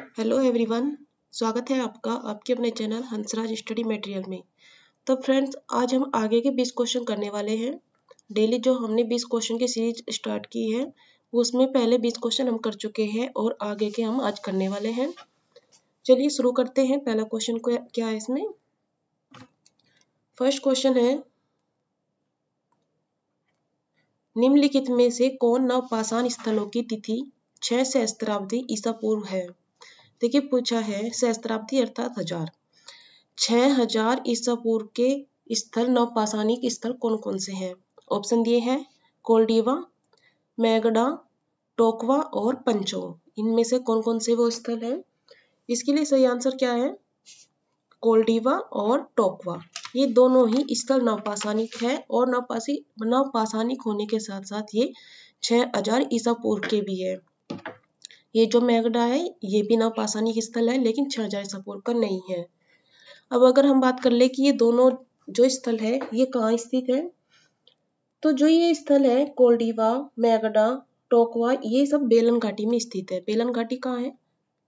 Hello everyone, स्वागत है आपका आपके अपने चैनल हंसराज स्टडी मटेरियल में। तो फ्रेंड्स, आज हम आगे के 20 क्वेश्चन करने वाले हैं। डेली जो हमने 20 क्वेश्चन की सीरीज स्टार्ट की है उसमें पहले 20 क्वेश्चन हम कर चुके हैं और आगे के हम आज करने वाले हैं। चलिए शुरू करते हैं। पहला क्वेश्चन को क्या है इसमें। फर्स्ट क्वेश्चन है, निम्नलिखित में से कौन नवपाषाण स्थलों की तिथि 6 सहस्त्राब्दी ईसा पूर्व है। देखिए पूछा है सहस्त्राब्दी अर्थात 6000 ईसा पूर्व के स्थल नवपाषाणिक स्थल कौन कौन से हैं। ऑप्शन दिए हैं कोल्डिवा, मैगडा, टोकवा और पंचो। इनमें से कौन कौन से वो स्थल हैं। इसके लिए सही आंसर क्या है, कोल्डिवा और टोकवा। ये दोनों ही स्थल नवपाषाणिक है और नवपाषाणिक होने के साथ साथ ये 6000 ईसा पूर्व के भी है। ये जो मैगडा है ये भी नवपाषाणिक स्थल है लेकिन 6000 ईसा पूर्व का नहीं है। अब अगर हम बात कर ले कि ये दोनों जो स्थल है ये कहाँ स्थित है, तो जो ये स्थल है कोल्डिवा, मैगडा, टोकवा, ये सब बेलन घाटी में स्थित है। बेलन घाटी कहाँ है,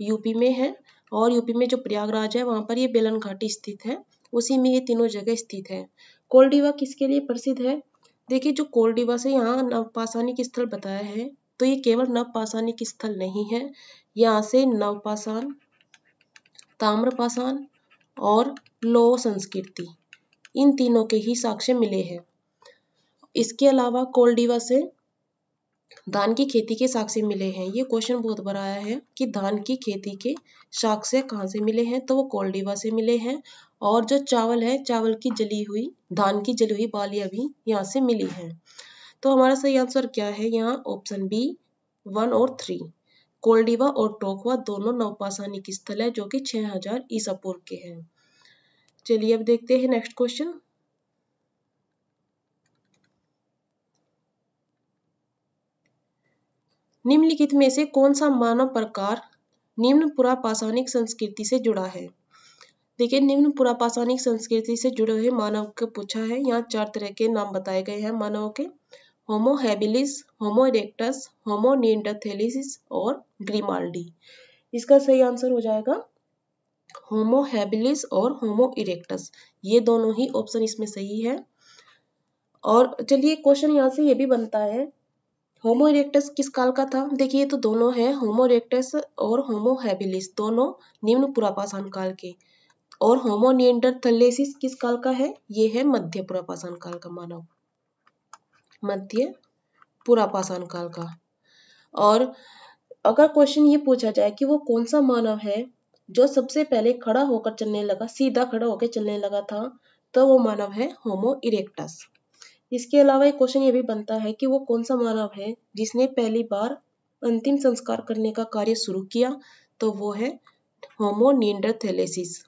यूपी में है। और यूपी में जो प्रयागराज है वहां पर ये बेलन घाटी स्थित है, उसी में ये तीनों जगह स्थित है। कोल्डिवा किसके लिए प्रसिद्ध है। देखिए जो कोल्डिवा से यहाँ नवपाषाणिक स्थल बताया है तो ये केवल नवपाषाणिक स्थल नहीं है, यहाँ से नवपाषाण, ताम्रपाषाण और लौह संस्कृति इन तीनों के ही साक्ष्य मिले हैं। इसके अलावा कोल्डिवा से धान की खेती के साक्ष्य मिले हैं। ये क्वेश्चन बहुत बार आया है कि धान की खेती के साक्ष्य कहाँ से मिले हैं, तो वो कोल्डिवा से मिले हैं। और जो चावल है, चावल की जली हुई, धान की जली हुई बालियां भी यहाँ से मिली हैं। तो हमारा सही आंसर क्या है यहाँ, ऑप्शन बी 1 और 3। कोल्डिवा और टोकवा दोनों नवपाषाणिक स्थल है जो कि 6000 ईसा पूर्व के हैं। चलिए अब देखते हैं नेक्स्ट क्वेश्चन। निम्नलिखित में से कौन सा मानव प्रकार निम्न पुरापाषाणिक संस्कृति से जुड़ा है। देखिए निम्न पुरापाषाणिक संस्कृति से जुड़े हुए मानव को पूछा है। यहाँ 4 तरह के नाम बताए गए हैं मानवों के, होमो हैबिलिस, होमो इरेक्टस, होमो निएंडरथैलिस और ग्रिमाल्डी। इसका सही आंसर हो जाएगा होमो हैबिलिस और होमो इरेक्टस। ये दोनों ही ऑप्शन इसमें सही है। और चलिए क्वेश्चन यहाँ से ये भी बनता है, होमो इरेक्टस किस काल का था। देखिए ये तो दोनों है, होमो इरेक्टस और होमो हैबिलिस दोनों निम्न पुरापाषाण काल के। और होमो निएंडरथैलिस किस काल का है, ये है मध्य पुरापाषाण काल का मानव, मध्य पुरापाषाण काल का। और अगर क्वेश्चन ये पूछा जाए कि वो कौन सा मानव है जो सबसे पहले खड़ा होकर चलने लगा, सीधा खड़ा होकर चलने लगा था, तो वो मानव है होमो इरेक्टस। इसके अलावा एक क्वेश्चन ये भी बनता है कि वो कौन सा मानव है जिसने पहली बार अंतिम संस्कार करने का कार्य शुरू किया, तो वो है होमो निएंडरथैलिस।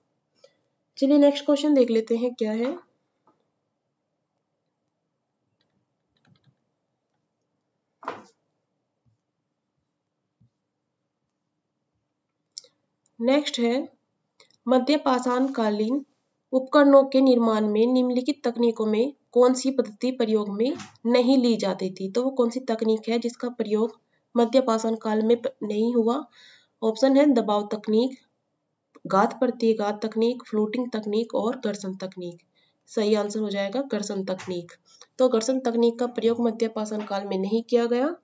चलिए नेक्स्ट क्वेश्चन देख लेते हैं क्या है। नेक्स्ट है, मध्य पाषाण कालीन उपकरणों के निर्माण में निम्नलिखित तकनीकों में कौन सी पद्धति प्रयोग में नहीं ली जाती थी। तो वो कौन सी तकनीक है जिसका प्रयोग मध्य पाषाण काल में नहीं हुआ। ऑप्शन है दबाव तकनीक, घात प्रतिघात तकनीक, फ्लूटिंग तकनीक और घर्षण तकनीक। सही आंसर हो जाएगा घर्षण तकनीक। तो घर्षण तकनीक का प्रयोग मध्य पाषाण काल में नहीं किया गया।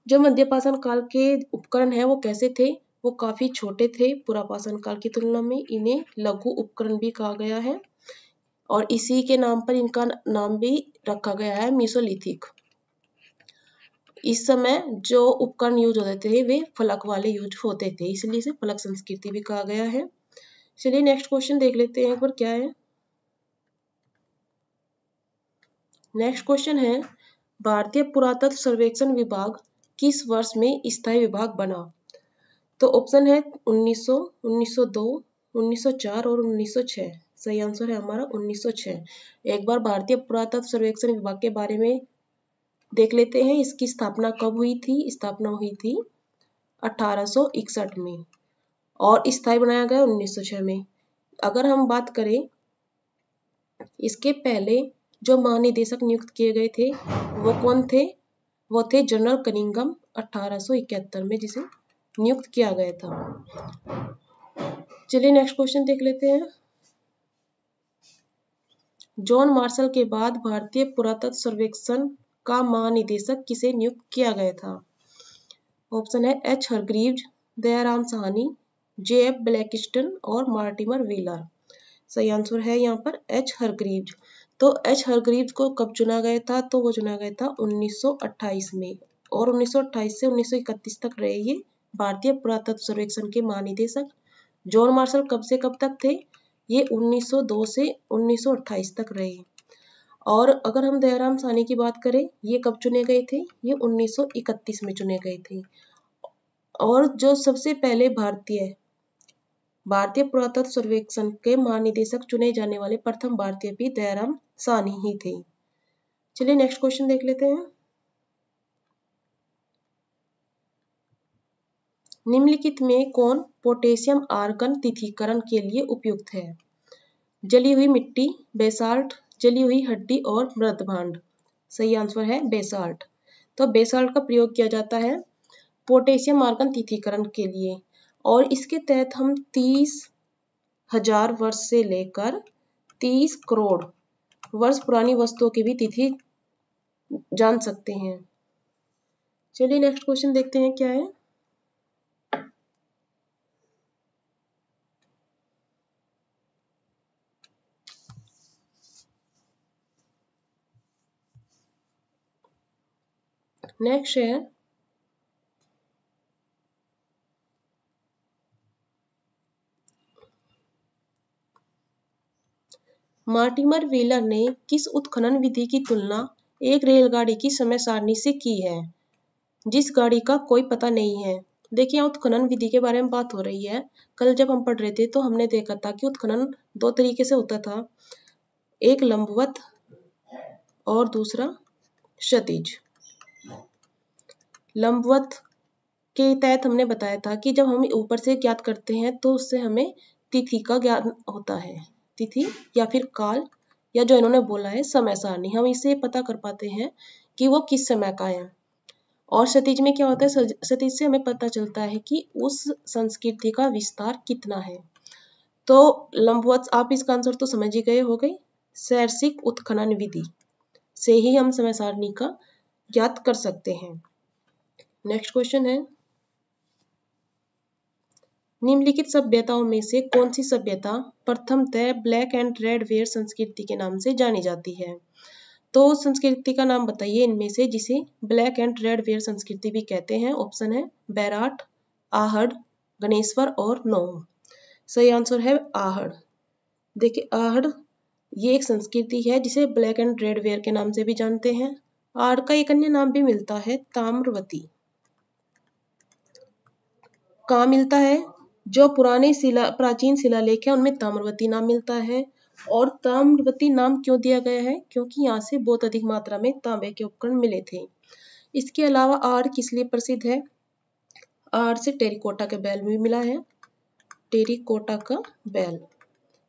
जो मध्य पाषाण काल के उपकरण है वो कैसे थे, वो काफी छोटे थे पुरापाषाण काल की तुलना में। इन्हें लघु उपकरण भी कहा गया है और इसी के नाम पर इनका नाम भी रखा गया है मीसोलिथिक। इस समय जो उपकरण यूज होते थे वे फलक वाले यूज होते थे, इसलिए इसे फलक संस्कृति भी कहा गया है। चलिए नेक्स्ट क्वेश्चन देख लेते हैं एक बार क्या है। नेक्स्ट क्वेश्चन है, भारतीय पुरातत्व सर्वेक्षण विभाग किस वर्ष में स्थायी विभाग बना। तो ऑप्शन है 1900, 1902, 1904 और 1906। सही आंसर है हमारा 1906। एक बार भारतीय पुरातत्व सर्वेक्षण विभाग के बारे में देख लेते हैं। इसकी स्थापना कब हुई थी, स्थापना हुई थी 1861 में और स्थायी बनाया गया 1906 में। अगर हम बात करें इसके पहले जो महानिदेशक नियुक्त किए गए थे वो कौन थे, वो थे जनरल कनिंघम 1871 में, जिसे नियुक्त किया गया था। चलिए नेक्स्ट क्वेश्चन देख लेते हैं। जॉन मार्शल के बाद भारतीय पुरातत्व सर्वेक्षण का महानिदेशक किसे नियुक्त किया गया था? ऑप्शन है H Hargreaves, Dayaram Sahni, JF. Blakiston और मार्टिमर व्हीलर। सही आंसर है यहाँ पर एच हरग्रीव्ज। तो एच हरग्रीव्ज को कब चुना गया था? तो वो चुना गया था 1928 में, और 1928 से 1931 तक रहे ये भारतीय पुरातत्व सर्वेक्षण के महानिदेशक। जॉन मार्शल कब से कब तक थे? ये 1902 से 1928 तक रहे। और अगर हम दयाराम साहनी की बात करें, ये कब चुने गए थे? ये 1931 में चुने गए थे। और जो सबसे पहले भारतीय पुरातत्व सर्वेक्षण के महानिदेशक चुने जाने वाले प्रथम भारतीय भी दयाराम साहनी ही थे। चलिए नेक्स्ट क्वेश्चन देख लेते हैं। निम्नलिखित में कौन पोटेशियम आर्गन तिथीकरण के लिए उपयुक्त है? जली हुई मिट्टी, बेसाल्ट, जली हुई हड्डी और मृदभांड। सही आंसर है बेसाल्ट। तो बेसाल्ट का प्रयोग किया जाता है पोटेशियम आर्गन तिथीकरण के लिए, और इसके तहत हम 30,000 वर्ष से लेकर 30 करोड़ वर्ष पुरानी वस्तुओं की भी तिथि जान सकते हैं। चलिए नेक्स्ट क्वेश्चन देखते हैं क्या है। नेक्स्ट है मार्टिमर व्हीलर ने किस उत्खनन विधि की तुलना एक रेलगाड़ी की समय सारणी से की है जिस गाड़ी का कोई पता नहीं है? देखिए उत्खनन विधि के बारे में बात हो रही है। कल जब हम पढ़ रहे थे तो हमने देखा था कि उत्खनन दो तरीके से होता था, एक लंबवत और दूसरा क्षैतिज। लंबवत के तहत हमने बताया था कि जब हम ऊपर से ज्ञात करते हैं तो उससे हमें तिथि का ज्ञान होता है, तिथि या फिर काल, या जो इन्होंने बोला है समय सारणी, हम इससे पता कर पाते हैं कि वो किस समय का है। और क्षैतिज में क्या होता है? क्षैतिज से हमें पता चलता है कि उस संस्कृति का विस्तार कितना है। तो लंबवत, आप इसका आंसर तो समझ ही गए हो गई, शैर्सिक उत्खनन विधि से ही हम समय सारणी का ज्ञात कर सकते हैं। नेक्स्ट क्वेश्चन है, निम्नलिखित सभ्यताओं में से कौन सी सभ्यता प्रथमतः ब्लैक एंड रेड वेयर संस्कृति के नाम से जानी जाती है? तो संस्कृति का नाम बताइए इनमें से जिसे ब्लैक एंड रेड वेयर संस्कृति भी कहते हैं। ऑप्शन है बैराट, आहड़, गणेश्वर और नौम। सही आंसर है आहड़। देखिए आहड़ ये एक संस्कृति है जिसे ब्लैक एंड रेड वेयर के नाम से भी जानते हैं। आहड़ का एक अन्य नाम भी मिलता है ताम्रवती। कहाँ मिलता है? जो पुराने प्राचीन शिलालेख है उनमें ताम्रवती नाम मिलता है। और ताम्रवती नाम क्यों दिया गया है? क्योंकि यहाँ से बहुत अधिक मात्रा में तांबे के उपकरण मिले थे। इसके अलावा आड़ किस लिए प्रसिद्ध है? आड़ से टेरिकोटा का बैल भी मिला है, टेरिकोटा का बैल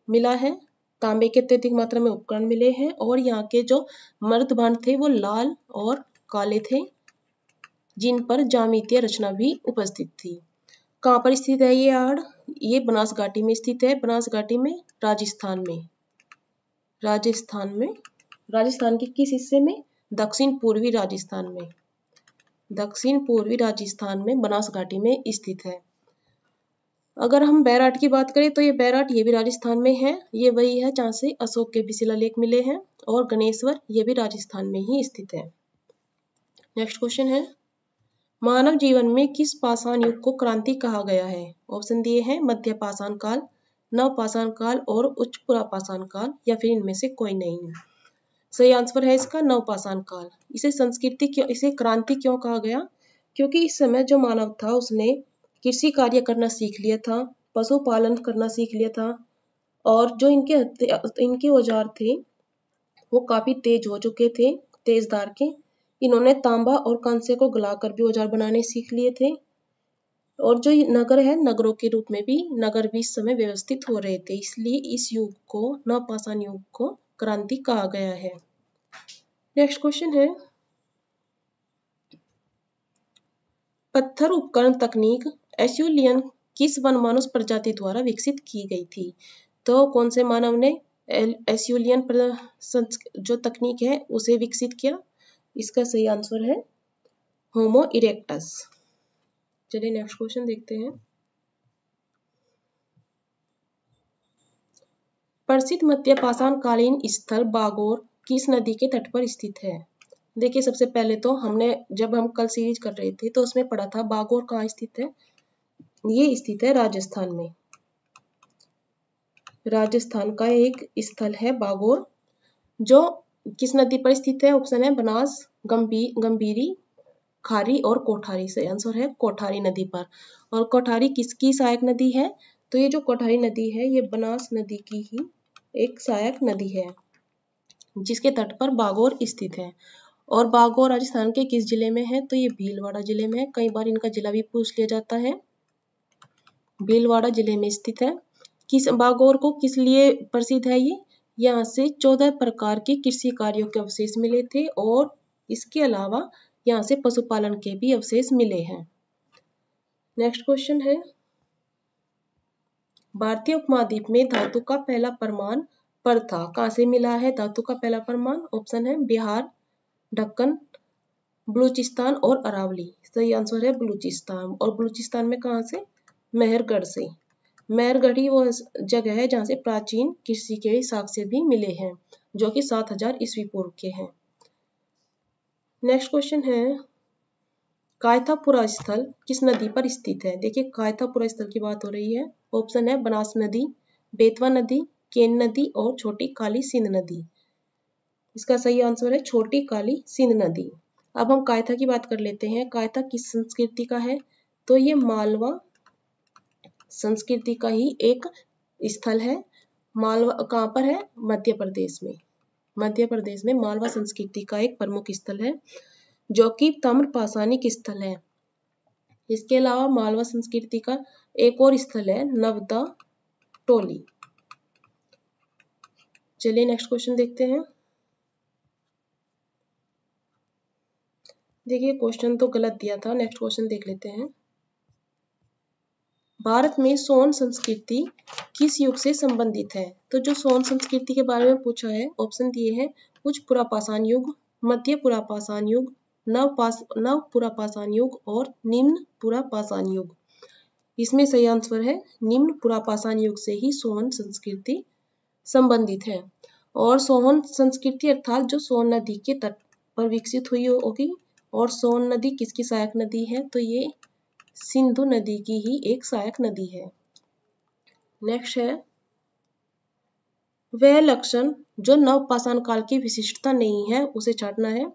मिला है, तांबे के अत्यधिक मात्रा में उपकरण मिले हैं, और यहाँ के जो मर्दभांड थे वो लाल और काले थे जिन पर ज्यामितीय रचना भी उपस्थित थी। कहाँ पर स्थित है ये आड़? ये बनास घाटी में स्थित है। बनास घाटी में राजस्थान में, राजस्थान के किस हिस्से में? दक्षिण पूर्वी राजस्थान में, दक्षिण पूर्वी राजस्थान में बनास घाटी में स्थित है। अगर हम बैराट की बात करें तो ये बैराट ये भी राजस्थान में है, ये वही है जहाँ से अशोक के भी शिलालेख मिले हैं। और गणेश्वर ये भी राजस्थान में ही स्थित है। नेक्स्ट क्वेश्चन है, मानव जीवन में किस पाषाण युग को क्रांति कहा गया है? ऑप्शन दिए हैं मध्य पाषाण काल, नव पाषाण काल और उच्च पुरा पाषाण काल, या फिर इनमें से कोई नहीं। सही आंसर है इसका नव पाषाण काल। इसे क्रांति क्यों कहा गया? क्योंकि इस समय जो मानव था उसने कृषि कार्य करना सीख लिया था, पशुपालन करना सीख लिया था, और जो इनके औजार थे वो काफी तेज हो चुके थे, तेजधार के। इन्होंने तांबा और कांसे को गलाकर भी औजार बनाने सीख लिए थे। और जो नगर है, नगरों के रूप में भी नगर भी इस समय व्यवस्थित हो रहे थे, इसलिए इस युग को नवपाषाण युग को क्रांति कहा गया है। नेक्स्ट क्वेश्चन है, पत्थर उपकरण तकनीक एस्यूलियन किस वनमानुष प्रजाति द्वारा विकसित की गई थी? तो कौन से मानव ने एस्यूलियन जो तकनीक है उसे विकसित किया? इसका सही आंसर है होमो इरेक्टस। चलिए नेक्स्ट क्वेश्चन देखते हैं। प्रसिद्ध मध्य पाषाण कालीन स्थल बागोर किस नदी के तट पर स्थित है? देखिए सबसे पहले तो हमने जब हम कल सीरीज कर रहे थे तो उसमें पढ़ा था बागोर कहाँ स्थित है। ये स्थित है राजस्थान में। राजस्थान का एक स्थल है बागोर, जो किस नदी पर स्थित है? ऑप्शन है बनास, गंभीरी, खारी और कोठारी। सही आंसर है कोठारी नदी पर। और कोठारी किसकी सहायक नदी है? तो ये जो कोठारी नदी है ये बनास नदी की ही एक सहायक नदी है, जिसके तट पर बागोर स्थित है। और बागोर राजस्थान के किस जिले में है? तो ये भीलवाड़ा जिले में है। कई बार इनका जिला भी पूछ लिया जाता है। भीलवाड़ा जिले में स्थित है। किस बागोर को किस लिए प्रसिद्ध है ये? यहाँ से 14 प्रकार के कृषि कार्यों के अवशेष मिले थे और इसके अलावा यहाँ से पशुपालन के भी अवशेष मिले हैं। नेक्स्ट क्वेश्चन है, भारतीय उपमहाद्वीप में धातु का पहला प्रमाण पत्र कहाँ से मिला है? धातु का पहला प्रमाण ऑप्शन है बिहार, ढक्कन, बलूचिस्तान और अरावली। सही आंसर है बलूचिस्तान। और बलूचिस्तान में कहाँ से? मेहरगढ़ से। मेहरगढ़ ही वो जगह है जहाँ से प्राचीन कृषि के साक्ष्य भी मिले हैं, जो कि 7000 ईस्वी पूर्व के हैं। नेक्स्ट क्वेश्चन है, कायथापुरा स्थल किस नदी पर स्थित है? देखिए कायथापुरा स्थल की बात हो रही है। ऑप्शन है बनास नदी, बेतवा नदी, केन नदी और छोटी काली सिंध नदी। इसका सही आंसर है छोटी काली सिंध नदी। अब हम कायथा की बात कर लेते हैं। कायथा किस संस्कृति का है? तो ये मालवा संस्कृति का ही एक स्थल है। मालवा कहाँ पर है? मध्य प्रदेश में। मध्य प्रदेश में मालवा संस्कृति का एक प्रमुख स्थल है, जो कि ताम्रपाषाणिक स्थल है। इसके अलावा मालवा संस्कृति का एक और स्थल है नवदा टोली। चलिए नेक्स्ट क्वेश्चन देखते हैं। देखिए क्वेश्चन तो गलत दिया था, नेक्स्ट क्वेश्चन देख लेते हैं। भारत में सोन संस्कृति किस युग से संबंधित है? तो जो सोन संस्कृति के बारे में पूछा है, ऑप्शन दिए हैं उच्च पुरापाषाण युग, मध्य पुरापाषाण युग, नव पुरापाषाण युग और निम्न पुरापाषाण युग। इसमें सही आंसर है निम्न पुरापाषाण युग से ही सोन संस्कृति संबंधित है। और सोन संस्कृति अर्थात जो सोन नदी के तट पर विकसित हुई होगी। और सोन नदी किसकी सहायक नदी है? तो ये सिंधु नदी की ही एक सहायक नदी है। नेक्स्ट है, वह लक्षण जो नवपाषाण काल की विशिष्टता नहीं है उसे छांटना है।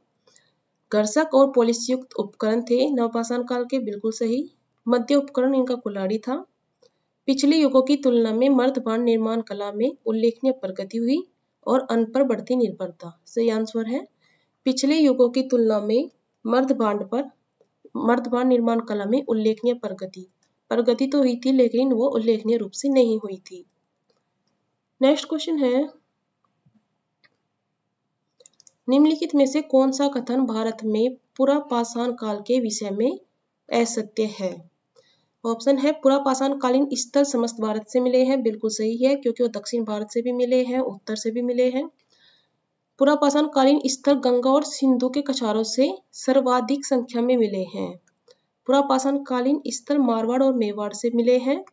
घर्षक और पॉलिश युक्त उपकरण थे नवपाषाण काल के, बिल्कुल सही। मध्य उपकरण इनका कुल्हाड़ी था। पिछले युगों की तुलना में मर्दबाण निर्माण कला में उल्लेखनीय प्रगति हुई और अन्न पर बढ़ती निर्भरता। सही आंसर है पिछले युगों की तुलना में मर्दबाण निर्माण कला में उल्लेखनीय प्रगति तो हुई थी, लेकिन वो उल्लेखनीय रूप से नहीं हुई थी। नेक्स्ट क्वेश्चन है, निम्नलिखित में से कौन सा कथन भारत में पुरापाषाण काल के विषय में असत्य है? ऑप्शन है पुरापाषाण कालीन स्थल समस्त भारत से मिले हैं, बिल्कुल सही है, क्योंकि वो दक्षिण भारत से भी मिले हैं, उत्तर से भी मिले हैं। पुरापाषाण कालीन स्थल गंगा और सिंधु के कछारों से सर्वाधिक संख्या में मिले हैं। पुरापाषाण कालीन स्थल मारवाड़ और मेवाड़ से मिले हैं।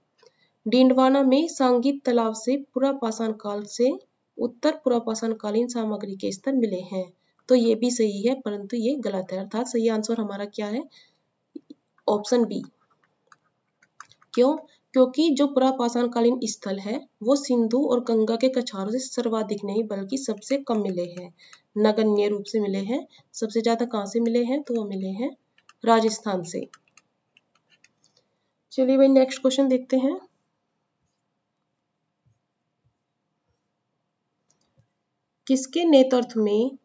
डिंडवाना में सांगीत तालाब से पुरापाषाण काल से उत्तर पुरापाषाण कालीन सामग्री के स्थल मिले हैं। तो ये भी सही है, परंतु ये गलत है। अर्थात सही आंसर हमारा क्या है? Option B. क्यों? क्योंकि जो पुरापाषाण कालीन स्थल है वो सिंधु और गंगा के कछारों से सर्वाधिक नहीं बल्कि सबसे कम मिले हैं, नगण्य रूप से मिले हैं। सबसे ज्यादा कहाँ से मिले हैं? तो वो मिले हैं राजस्थान से। चलिए भाई नेक्स्ट क्वेश्चन देखते हैं। किसके नेतृत्व में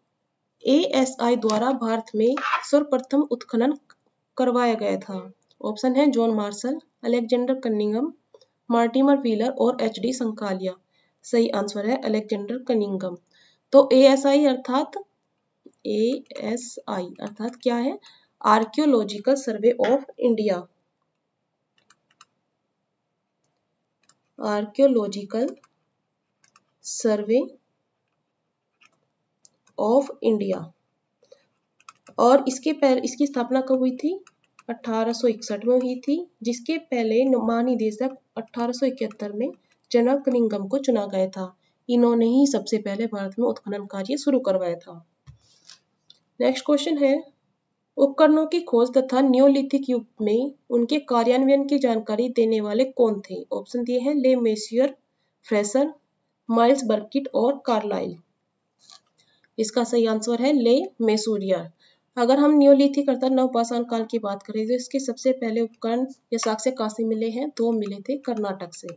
ASI द्वारा भारत में सर्वप्रथम उत्खनन करवाया गया था? ऑप्शन है John Marshall, Alexander Cunningham, Mortimer wheeler और HD संकालिया। सही आंसर है अलेक्जेंडर कनिंघम। तो ASI अर्थात क्या है? Archaeological survey of India. Archaeological survey of India. और इसकी स्थापना कब हुई थी? 1861 में हुई थी, जिसके पहले महानिदेशक 1871 में जनरल कनिंघम को चुना गया था। इन्होंने ही सबसे पहले भारत में उत्खनन कार्य शुरू करवाया था। नेक्स्ट क्वेश्चन है, उपकरणों की खोज तथा नियोलिथिक युग में उनके कार्यान्वयन की जानकारी देने वाले कौन थे? ऑप्शन दिए हैं ले मेसियर, फ्रेसर, माइल्स बर्किट और कार्लाइल। इसका सही आंसर है ले मेसूरियर। अगर हम नियोलिथिक अर्थात नवपाषाण काल की बात करें तो इसके सबसे पहले उपकरण या साक्ष्य कहाँ से मिले हैं? तो मिले थे कर्नाटक से।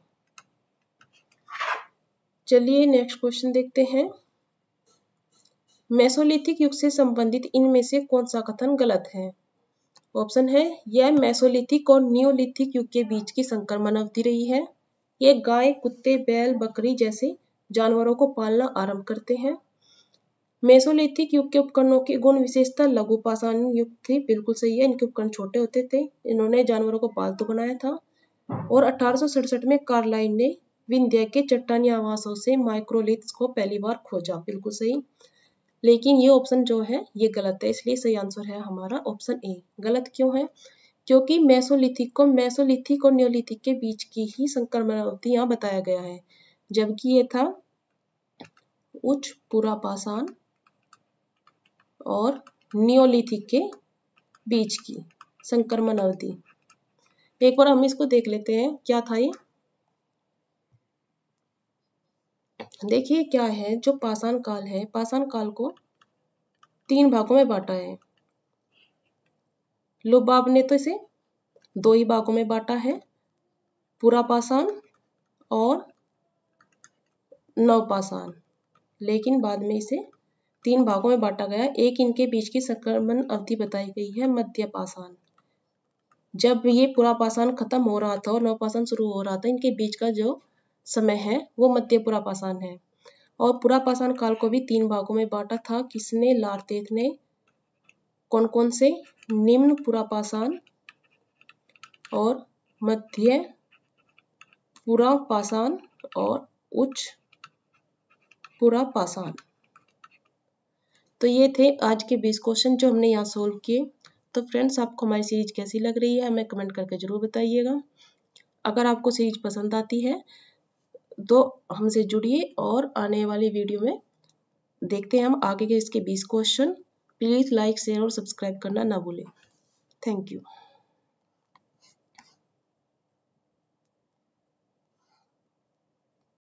चलिए नेक्स्ट क्वेश्चन देखते हैं, मेसोलिथिक युग से संबंधित इनमें से कौन सा कथन गलत है? ऑप्शन है यह मेसोलिथिक और नियोलिथिक युग के बीच की संक्रमण अवधि रही है। ये गाय, कुत्ते, बैल, बकरी जैसे जानवरों को पालना आरंभ करते हैं। मेसोलिथिक युग के उपकरणों की गुण विशेषता लघु पाषाण युग थी, बिल्कुल सही है, इनके उपकरण छोटे होते थे, इन्होंने जानवरों को पालतू बनाया था। और 1867 में कार्लाइल ने विंध्य के चट्टानी आवासों से माइक्रोलिथ्स को पहली बार खोजा, बिल्कुल सही। लेकिन ये ऑप्शन जो है ये गलत है, इसलिए सही आंसर है हमारा ऑप्शन ए। गलत क्यों है? क्योंकि मेसोलिथिक और नियोलिथिक के बीच की ही संक्रमण अवधि यहाँ बताया गया है, जबकि ये था उच्च पुरापाषाण और नियोलिथिक के बीच की संक्रमण अवधि। एक बार हम इसको देख लेते हैं क्या था ये। देखिए क्या है, जो पाषाण काल है, पाषाण काल को 3 भागों में बांटा है। लुबाब ने तो इसे 2 ही भागों में बांटा है, पुरापाषाण और नवपाषाण। लेकिन बाद में इसे 3 भागों में बांटा गया। एक इनके बीच की संक्रमण अवधि बताई गई है मध्य पाषाण। जब ये पुरापाषाण खत्म हो रहा था और नवपाषाण शुरू हो रहा था, इनके बीच का जो समय है वो मध्य पुरापाषाण है। और पुरापाषाण काल को भी 3 भागों में बांटा था। किसने? लारतेत ने। कौन कौन से? निम्न पुरापाषाण और मध्य पुरापाषाण और उच्च पुरापाषाण। तो ये थे आज के 20 क्वेश्चन जो हमने यहाँ सोल्व किए। तो फ्रेंड्स, आपको हमारी सीरीज कैसी लग रही है हमें कमेंट करके जरूर बताइएगा। अगर आपको सीरीज पसंद आती है तो हमसे जुड़िए और आने वाली वीडियो में देखते हैं हम आगे के इसके 20 क्वेश्चन। प्लीज़ लाइक, शेयर और सब्सक्राइब करना ना भूलें। Thank you.